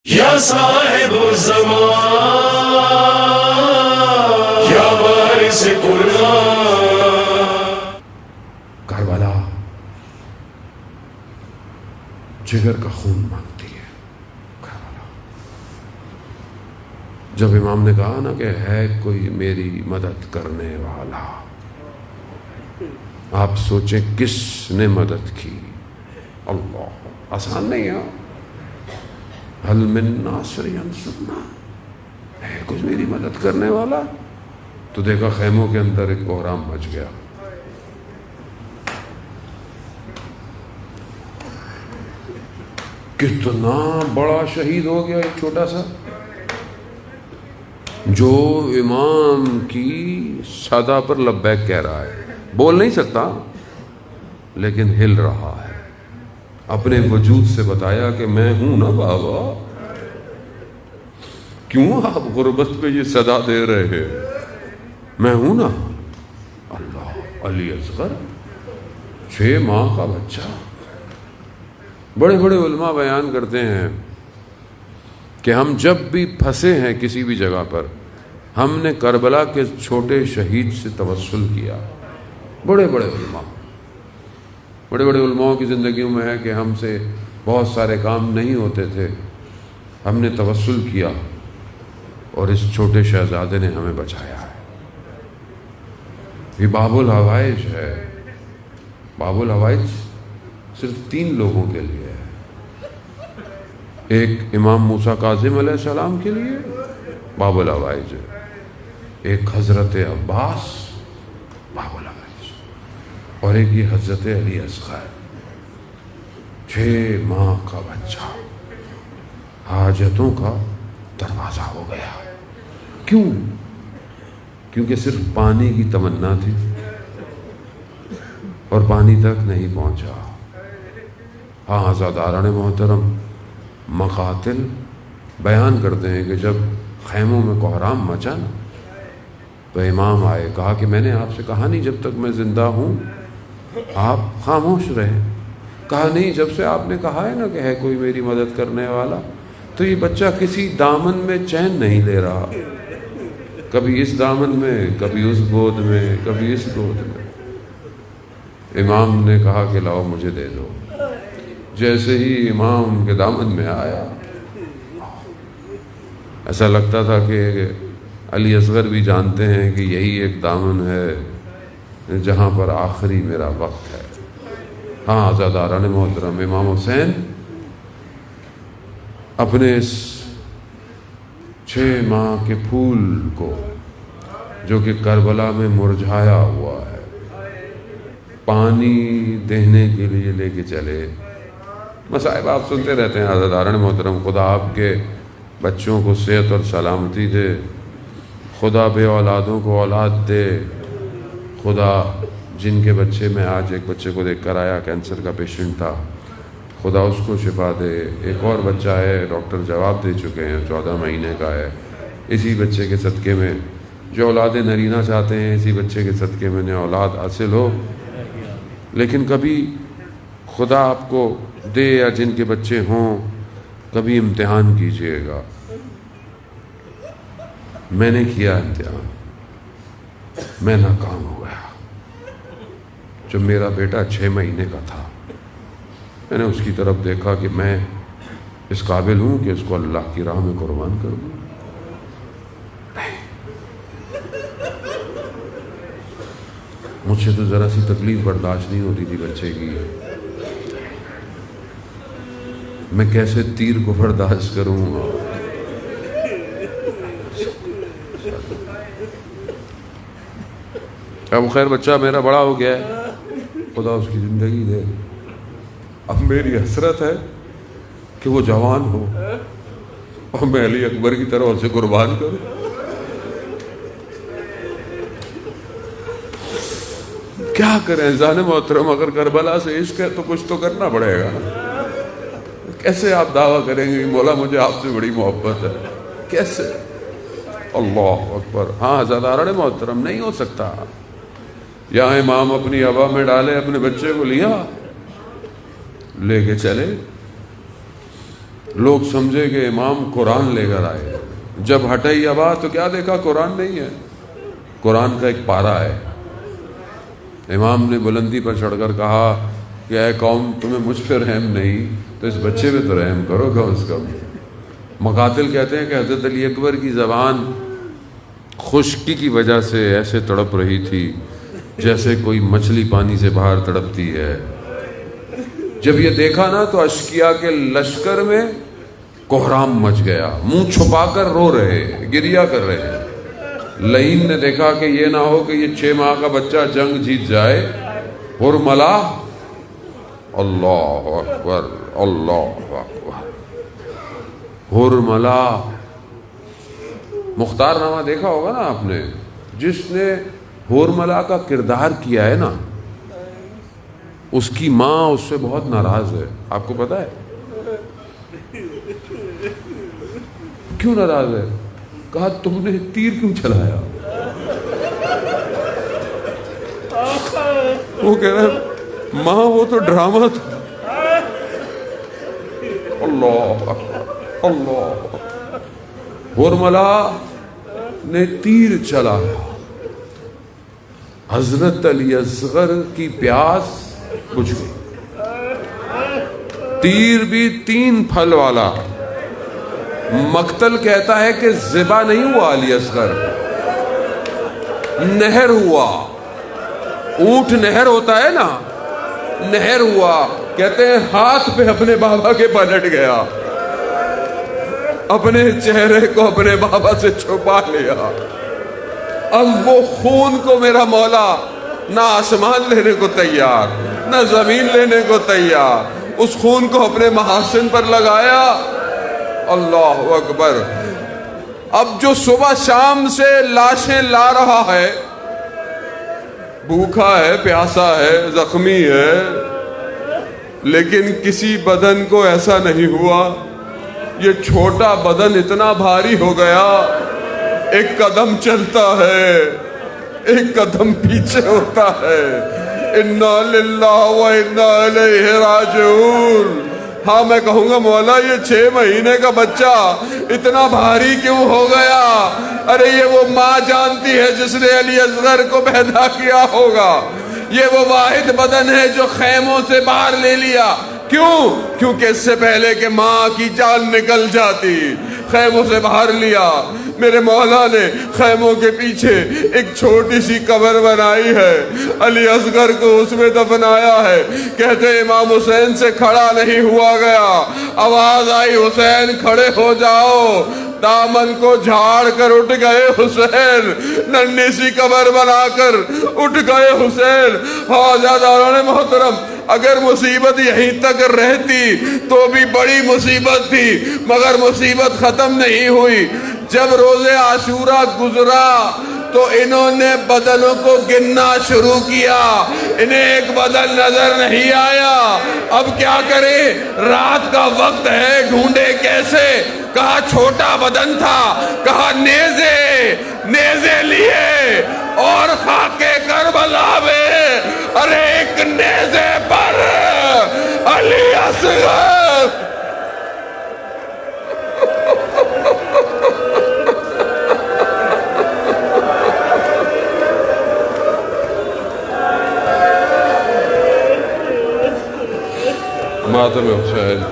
یا صاحب الزمان یا وارث قرآن۔ کربلا جگر کا خون مانگتی ہے۔ کربلا جب امام نے کہا نا کہ ہے کوئی میری مدد کرنے والا، آپ سوچیں کس نے مدد کی؟ اللہ، آسان نہیں ہے۔ حل من ناصر ینصرنا، ہے کچھ میری مدد کرنے والا؟ تو دیکھا خیموں کے اندر ایک کوہرام مچ گیا۔ کتنا بڑا شہید ہو گیا ایک چھوٹا سا، جو امام کی صدا پر لبیک کہہ رہا ہے، بول نہیں سکتا لیکن ہل رہا ہے، اپنے وجود سے بتایا کہ میں ہوں نا بابا، کیوں آپ غربت پہ یہ صدا دے رہے ہیں، میں ہوں نا۔ اللہ، علی اصغر 6 ماہ کا بچہ۔ بڑے بڑے علماء بیان کرتے ہیں کہ ہم جب بھی پھنسے ہیں کسی بھی جگہ پر، ہم نے کربلا کے چھوٹے شہید سے توسل کیا۔ بڑے بڑے علماء کی زندگیوں میں ہے کہ ہم سے بہت سارے کام نہیں ہوتے تھے، ہم نے توسل کیا اور اس چھوٹے شہزادے نے ہمیں بچایا ہے۔ یہ باب الحوائج ہے۔ باب الحوائج صرف 3 لوگوں کے لیے ہے۔ ایک امام موسیٰ کاظم علیہ السلام کے لیے باب الحوائج ہے، ایک حضرت عباس باب الحوائج، اور ایک یہ حضرت علی اصغر 6 ماہ کا بچہ۔ حاجتوں کا دروازہ ہو گیا۔ کیوں؟ کیونکہ صرف پانی کی تمنا تھی اور پانی تک نہیں پہنچا۔ ہاں عزاداران محترم، مقاتل بیان کرتے ہیں کہ جب خیموں میں کوہرام مچا نا تو امام آئے، کہا کہ میں نے آپ سے کہا نہیں جب تک میں زندہ ہوں آپ خاموش رہے؟ کہا نہیں، جب سے آپ نے کہا ہے نا کہ ہے کوئی میری مدد کرنے والا، تو یہ بچہ کسی دامن میں چین نہیں لے رہا، کبھی اس دامن میں، کبھی اس گود میں، کبھی اس گود میں۔ امام نے کہا کہ لاؤ مجھے دے دو۔ جیسے ہی امام کے دامن میں آیا، ایسا لگتا تھا کہ علی اصغر بھی جانتے ہیں کہ یہی ایک دامن ہے جہاں پر آخری میرا وقت ہے۔ ہاں عزاداران محترم، امام حسین اپنے اس 6 ماہ کے پھول کو جو کہ کربلا میں مرجھایا ہوا ہے، پانی دینے کے لیے لے کے چلے۔ مصائب آپ سنتے رہتے ہیں عزاداران محترم، خدا آپ کے بچوں کو صحت اور سلامتی دے، خدا بے اولادوں کو اولاد دے، خدا جن کے بچے، میں آج ایک بچے کو دیکھ کر آیا، کینسر کا پیشنٹ تھا، خدا اس کو شفا دے۔ ایک اور بچہ ہے، ڈاکٹر جواب دے چکے ہیں، 14 مہینے کا ہے۔ اسی بچے کے صدقے میں جو اولاد نرینہ چاہتے ہیں، اسی بچے کے صدقے میں انہیں اولاد حاصل ہو۔ لیکن کبھی خدا آپ کو دے یا جن کے بچے ہوں، کبھی امتحان کیجئے گا۔ میں نے کیا امتحان، میں ناکام ہو گیا۔ جب میرا بیٹا 6 مہینے کا تھا، میں نے اس کی طرف دیکھا کہ میں اس قابل ہوں کہ اس کو اللہ کی راہ میں قربان کر دوں؟ نہیں، مجھ سے تو ذرا سی تکلیف برداشت نہیں ہوتی تھی بچے کی، میں کیسے تیر کو برداشت کروں؟ اب خیر بچہ میرا بڑا ہو گیا ہے، خدا اس کی زندگی دے۔ اب میری حسرت ہے کہ وہ جوان ہو اور میں علی اکبر کی طرح اسے قربان کروں۔ کیا کریں زان محترم، اگر کربلا سے عشق ہے تو کچھ تو کرنا پڑے گا۔ کیسے آپ دعویٰ کریں گے کہ مولا مجھے آپ سے بڑی محبت ہے؟ کیسے؟ اللہ اکبر۔ ہاں عزاداران محترم، نہیں ہو سکتا۔ یا امام اپنی ابا میں ڈالے، اپنے بچے کو لیا، لے کے چلے، لوگ سمجھے کہ امام قرآن لے کر آئے. جب ہٹے ابا تو کیا دیکھا؟ قرآن نہیں ہے، قرآن کا ایک پارہ ہے. امام نے بلندی پر چڑھ کر کہا کہ اے قوم، تمہیں مجھ پہ رحم نہیں تو اس بچے پہ تو رحم کرو کم از کم. مقاتل کہتے ہیں کہ حضرت علی اکبر کی زبان خشکی کی وجہ سے ایسے تڑپ رہی تھی جیسے کوئی مچھلی پانی سے باہر تڑپتی ہے. جب یہ دیکھا نا تو اشکیا کے لشکر میں کوہرام مچ گیا، منہ چھپا کر رو رہے، گریا کر رہے. لعین نے دیکھا کہ یہ نہ ہو کہ یہ 6 ماہ کا بچہ جنگ جیت جائے. ہرملا، اللہ اکبر اللہ اکبر. ہرملا مختار نامہ دیکھا ہوگا نا آپ نے. جس نے ہرملا کا کردار کیا ہے نا، اس کی ماں اس سے بہت ناراض ہے. آپ کو پتا ہے کیوں ناراض ہے؟ کہا تم نے تیر کیوں چلایا؟ وہ کہہ رہا ہے ماں وہ تو ڈرامہ تھا. اللہ اللہ. ہرملا نے تیر چلایا. حضرت علی اصغر کی پیاس بجھ گئی. تیر بھی 3 پھل والا. مقتل کہتا ہے کہ ذبح نہیں ہوا علی اصغر، نہر ہوا. اونٹ نہر ہوتا ہے نا، نہر ہوا. کہتے ہیں ہاتھ پہ اپنے بابا کے پلٹ گیا، اپنے چہرے کو اپنے بابا سے چھپا لیا. اب وہ خون کو میرا مولا نہ آسمان لینے کو تیار، نہ زمین لینے کو تیار. اس خون کو اپنے محاسن پر لگایا. اللہ اکبر. اب جو صبح شام سے لاشیں لا رہا ہے، بھوکا ہے، پیاسا ہے، زخمی ہے، لیکن کسی بدن کو ایسا نہیں ہوا. یہ چھوٹا بدن اتنا بھاری ہو گیا، ایک قدم چلتا ہے، ایک قدم پیچھے ہوتا ہے. انا للہ و انا الیہ راجعون. ہاں میں کہوں گا مولا یہ 6 مہینے کا بچہ اتنا بھاری کیوں ہو گیا؟ ارے یہ وہ ماں جانتی ہے جس نے علی اصغر کو پیدا کیا ہوگا. یہ وہ واحد بدن ہے جو خیموں سے باہر لے لیا. کیوں؟ کیونکہ اس سے پہلے کہ ماں کی جان نکل جاتی خیموں سے باہر لیا. میرے مولا نے خیموں کے پیچھے ایک چھوٹی سی قبر بنائی ہے، علی اصغر کو اس میں دفنایا ہے. کہتے امام حسین سے کھڑا نہیں ہوا گیا. آواز آئی حسین کھڑے ہو جاؤ. دامن کو جھاڑ کر اٹھ گئے حسین. ننھی سی قبر بنا کر اٹھ گئے حسین. حوالداران محترم، اگر مصیبت یہیں تک رہتی تو بھی بڑی مصیبت تھی، مگر مصیبت ختم نہیں ہوئی. جب روز عاشورہ گزرا تو انہوں نے بدنوں کو گننا شروع کیا. انہیں ایک بدن نظر نہیں آیا. اب کیا کرے؟ رات کا وقت ہے، ڈھونڈے کیسے؟ کہا چھوٹا بدن تھا. کہا نیزے لیے اور خاکے کربلا میں، ارے ایک نیزے پر علی اصغر. ماتم حسین.